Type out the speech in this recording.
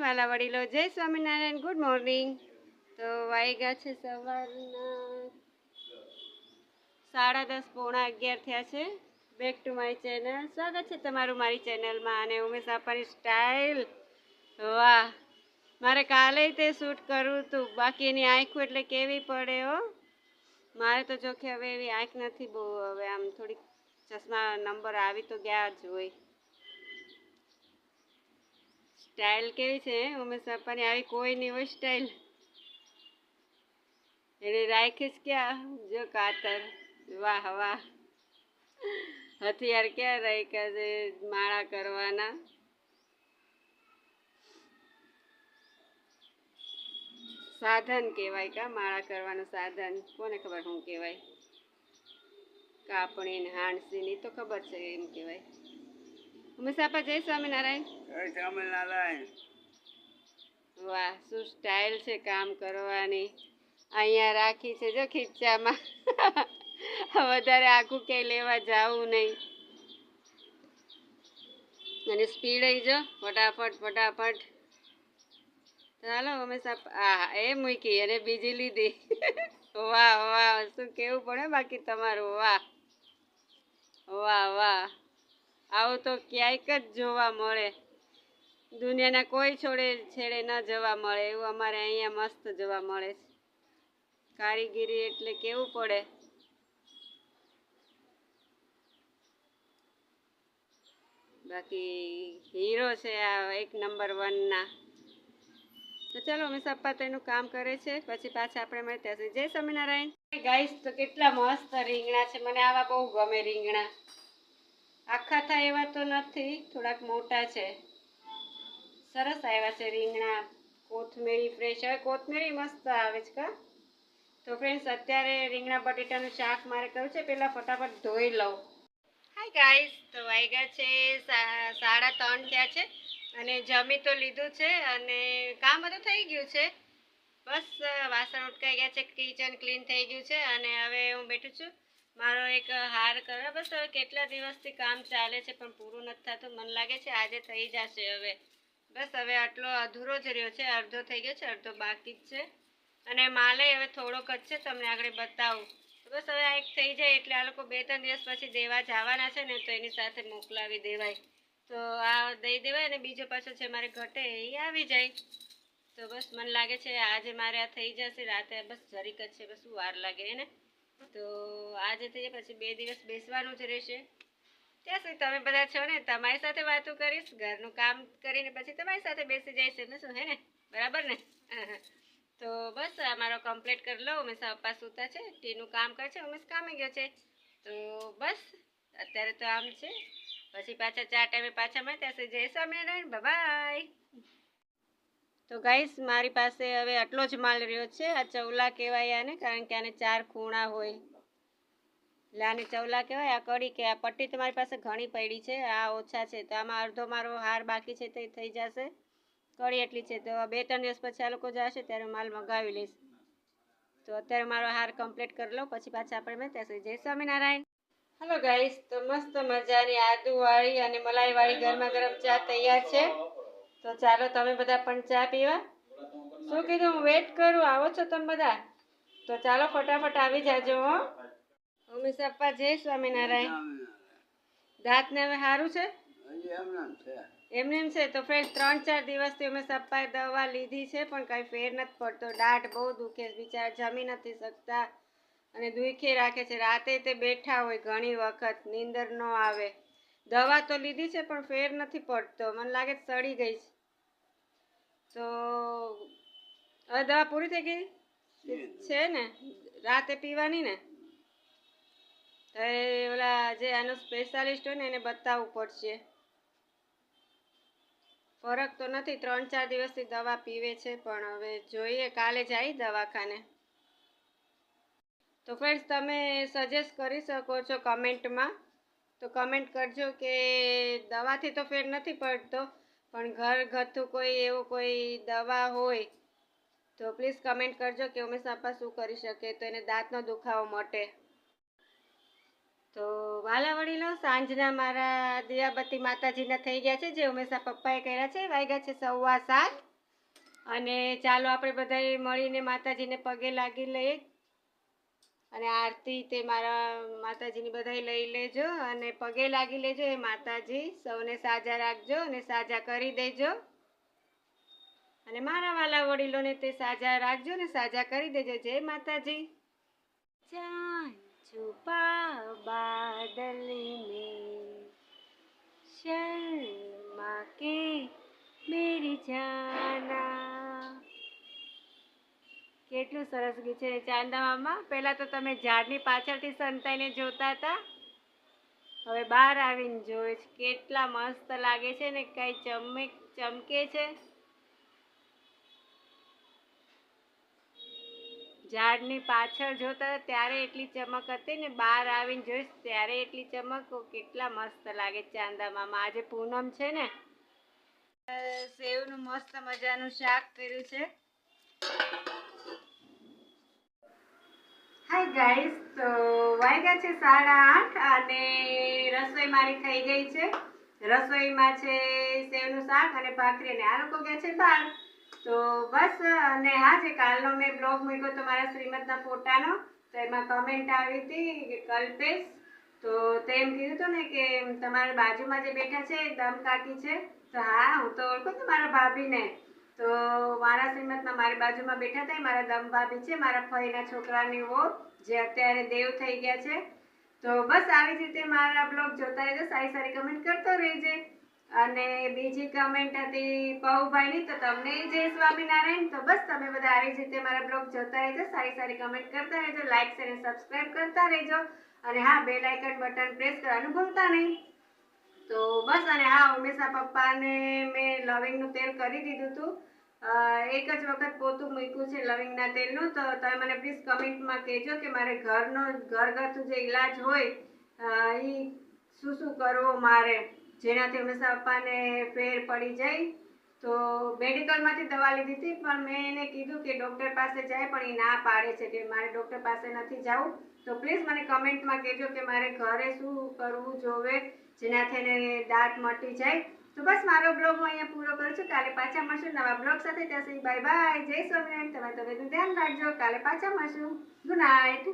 વાલા વડીલો, જય સ્વામિનારાયણ. Good morning. તો વાગ્યા છે સવારના 10:30 પોણા 11 થયા છે. Back to my channel. સ્વાગત છે તમારું મારી ચેનલમાં. અને ઉમેશ આપવાની સ્ટાઇલ, વાહ! મારે કાલે તે શૂટ કરવું હતું, બાકી એની આંખું એટલે કેવી પડે હો. મારે તો જો કે હવે એવી આંખ નથી બહુ, હવે આમ થોડીક ચશ્મા નંબર આવી તો ગયા જ હોય. સ્ટાઇલ કેવી છે ઉમેશ પપ્પાની? આવી કોઈ નહીં હોય સ્ટાઇલ. એને રાખીશ ક્યાં? જો કાતર, વાહ વાહ! હથિયાર ક્યાં રાખ્યા છે માળા કરવાના? સાધન કહેવાય કા માળા કરવાનું સાધન? કોને ખબર શું કહેવાય? કાપણી ને હાણસી ની તો ખબર છે એમ કહેવાય. ઉમેશ આપા, જય સ્વામિનારાયણ. જય સ્વામિનારાયણ. વાહ, શું સ્ટાઇલ છે કામ કરવાની. અહીંયા રાખી છે જો ખીચામાં. વધારે આખું ક્યાંય લેવા જાવું નહીં. અને સ્પીડ જો ફટાફટ ફટાફટ. ચાલો ઉમેશ આ એ મૂકી અને બીજી લીધી. વાહ વાહ, શું કેવું પડે બાકી તમારું. વાહ વાહ વાહ! આવું તો ક્યાંક જ જોવા મળે. દુનિયાના કોઈ છેડે ન જોવા મળે એવું અમારે અહીંયા મસ્ત જોવા મળે છે. કારીગીરી એટલે કેવું પડે. બાકી હીરો છે આ, 1 નંબર 1 ના. તો ચાલો ઉમેશ પપ્પા તો એનું કામ કરે છે, પછી પાછા આપણે મળતા જઈએ. જય સ્વામિનારાયણ. ગાઈસ, તો કેટલા મસ્ત રીંગણા છે. મને આવા બહુ ગમે રીંગણા. આખા થાય એવા તો નથી, થોડાક મોટા છે. સરસ આવ્યા છે રીંગણા. કોથમીરી ફ્રેશ. હવે કોથમીરી મસ્ત આવે છે કા? તો ફ્રેન્ડ્સ, અત્યારે રીંગણા બટેટાનું શાક મારે કર્યું છે. પહેલાં ફટાફટ ધોઈ લઉં. હાય ગાઈસ, તો વાગ્યા છે 3:30 થયા છે. અને જમી તો લીધું છે અને કામ બધું થઈ ગયું છે. બસ વાસણ ઉટકાઈ ગયા છે, કિચન ક્લીન થઈ ગયું છે. અને હવે હું બેઠું છું. મારો એક હાર કરે. બસ હવે કેટલા દિવસથી કામ ચાલે છે પણ પૂરું નથી થતું. મને લાગે છે આજે થઈ જશે. હવે બસ હવે આટલો અધૂરો જ રહ્યો છે. અડધો થઈ ગયો છે, અડધો બાકી જ છે. અને માલે હવે થોડોક જ છે, તમને આગળ બતાવું. બસ હવે આ એક થઈ જાય એટલે આ લોકો 2-3 દિવસ પછી દેવા જવાના છે ને, તો એની સાથે મોકલાવી દેવાય. તો આ દઈ દેવાય અને બીજો પાછો છે મારે ઘટે એ આવી જાય. તો બસ મને લાગે છે આજે મારે આ થઈ જશે. રાતે બસ જરીક જ છે, બસ વાર લાગે એને. તો આજે થઈ જાય પછી 2 દિવસ બેસવાનું જ રહેશે. ત્યાં સુધી તમે બધા છો ને, તમારી સાથે વાતો કરીશ, ઘરનું કામ કરીને પછી તમારી સાથે બેસી જઈશ. એમને શું, હે ને? બરાબર ને? તો બસ આ મારો કમ્પ્લીટ કરી લો. ઉમેશ પપ્પા સૂતા છે, ટીનું કામ કરે છે, ઉમેશ કામે ગયો છે. તો બસ અત્યારે તો આમ છે. પછી પાછા 4 ટાઈમે પાછા મળે. ત્યાં સુધી જય સ્વામિનારાયણ. બાય. તો ગાઈસ, મારી પાસે હવે આટલો જ માલ રહ્યો છે. આ ચવલા કહેવાય આને, કારણ કે આને 4 ખૂણા હોય. એટલે આને ચવલા કહેવાય. આ કડી કે આ પટ્ટી તો મારી પાસે ઘણી પડી છે. આ ઓછા છે, તો આમાં અડધો મારો હાર બાકી છે, તે થઈ જશે. કડી એટલી છે, તો 2-3 દિવસ પછી આ લોકો જશે ત્યારે માલ મગાવી લઈશ. તો અત્યારે મારો હાર કમ્પ્લીટ કરી લો, પછી પાછા આપણે મળે. ત્યાં સુધી જય સ્વામિનારાયણ. હલો ગાઈસ, તો મસ્ત મજાની આદુવાળી અને મલાઈવાળી ગરમા ગરમ ચા તૈયાર છે. તો ચાલો તમે બધા પણ ચા પીવા. શું કીધું? હું વેઇટ કરું. આવો છો તમે બધા? તો ચાલો ફટાફટ આવી જાજો હો. ઉમેશ પપ્પા, જય સ્વામિનારાયણ. દાંતને હવે સારું છે? એમને એમ છે. તો ફ્રેન્ડ 3-4 દિવસથી ઉમેશ પપ્પાએ દવા લીધી છે પણ કાંઈ ફેર નથી પડતો. દાઢ બહુ દુખે, બિચારા જમી નથી શકતા અને દુખે રાખે છે. રાતે તે બેઠા હોય, ઘણી વખત નીંદર ન આવે. દવા તો લીધી છે પણ ફેર નથી પડતો. મને લાગે સડી ગઈ છે. તો હવે દવા પૂરી થઈ ગઈ છે ને? રાતે પીવાની ને? તો ઓલા જે આનો સ્પેશિયાલિસ્ટ હોય ને એને બતાવવું પડશે. ફરક તો નથી. 3-4 દિવસથી દવા પીવે છે પણ હવે જોઈએ, કાલે જાય દવાખાને. તો ફ્રેન્ડ્સ, તમે સજેસ્ટ કરી શકો છો કમેન્ટમાં. તો કમેન્ટ કરજો કે દવાથી તો ફેર નથી પડતો પણ ઘરગથ્થુ કોઈ એવું કોઈ દવા હોય તો પ્લીઝ કમેન્ટ કરજો કે ઉમેશ પપ્પા શું કરી શકે તો એને દાંતનો દુખાવો મટે. તો વાલા વડીલો, સાંજના મારા દિયાબત્તી માતાજીના થઈ ગયા છે, જે ઉમેશ પપ્પાએ કર્યા છે. વાગ્યા છે 7:15. અને ચાલો આપણે બધાએ મળીને માતાજીને પગે લાગી લઈએ અને આરતી તે મારા માતાજીની બધાએ લઈ લેજો અને પગે લાગી લેજો. એ માતાજી સૌને સાજા રાખજો અને સાજા કરી દેજો અને મારા વાલા વડીલોને તે સાજા રાખજો ને સાજા કરી દેજો. જય માતાજી. ચાંદ છુપા બાદલ में शर्मा के मेरी जाना. કેટલું સરસ ગીત છે ચાંદા મામા. પહેલા તો તમે ઝાડની પાછળથી સંતાઈને જોતા હતા, હવે બહાર આવીને જોવે છે. કેટલા મસ્ત લાગે છે ને, કઈ ચમકે છે. ઝાડની પાછળ જોતા ત્યારે એટલી ચમક હતી ને બહાર આવીને જોઈશ ત્યારે એટલી ચમક. કેટલા મસ્ત લાગે ચાંદા મામા. આજે પૂનમ છે ને, સેવનું મસ્ત મજાનું શાક કર્યું છે. હાય ગાઈસ, તો વાગ્યા છે 8:30 અને રસોઈ મારી થઈ ગઈ છે. રસોઈમાં છે સેવનું શાક અને ભાખરી અને આ લોકો ગયા છે બહાર. તો બસ. અને હા, જે કાલનો મેં બ્લોગ મૂક્યો તો મારા શ્રીમદના ફોટાનો, તો એમાં કમેન્ટ આવી હતી કે કલ્પેશ, તો તેમ કીધું હતું ને કે તમારા બાજુમાં જે બેઠા છે દમ કાકી છે. તો હા, હું તો ઓળખું છું મારા ભાભીને. તો મારા શ્રીમદમાં મારી બાજુમાં બેઠા હતા મારા દમ ભાભી છે, મારા ફઈના છોકરાની વહુ, જે અત્યારે દેવ થઈ ગયા છે. તો બસ આવી જ રીતે મારા બ્લોગ જોતા રહેજો, સારી સારી કમેન્ટ કરતો રહેજે. અને બીજી કમેન્ટ હતી પહુભાઈની, તો તમને જય સ્વામિનારાયણ. તો બસ તમે બધા આવી જ રીતે મારા બ્લોગ જોતા રહેજો, સારી સારી કમેન્ટ કરતા રહેજો, લાઈક શેર અને સબસ્ક્રાઈબ કરતા રહેજો. અને હા, બેલ આઇકન બટન પ્રેસ કરવાનું ભૂલતા નહીં. તો બસ. અને હા, ઉમેશા પપ્પાને મેં લવિંગનું તેલ કરી દીધું હતું. એક જ વખત પોતું મૂક્યું છે લવિંગના તેલનું. તો તમે મને પ્લીઝ કમેન્ટમાં કહેજો કે મારે ઘરગથ્થુ જે ઈલાજ હોય એ શું કરવો મારે, જેનાથી ઉમેશા પપ્પાને ફેર પડી જાય. તો મેડિકલમાંથી દવા લીધી હતી, પણ મેં એને કીધું કે ડૉક્ટર પાસે જાય, પણ એ ના પાડે છે કે મારે ડૉક્ટર પાસે નથી જવું. તો પ્લીઝ મને કમેન્ટમાં કહેજો કે મારે ઘરે શું કરવું જોવે જેનાથી એને દાંત મટી જાય. તો બસ, મારો બ્લોગ હું અહીંયા પૂરો કરું છું. કાલે પાછા મળશું નવા બ્લોગ સાથે. ત્યાં સુધી બાય બાય. જય સ્વામિનારાયણ. તમારે તબિયતનું ધ્યાન રાખજો. કાલે પાછા મળશું. Good night.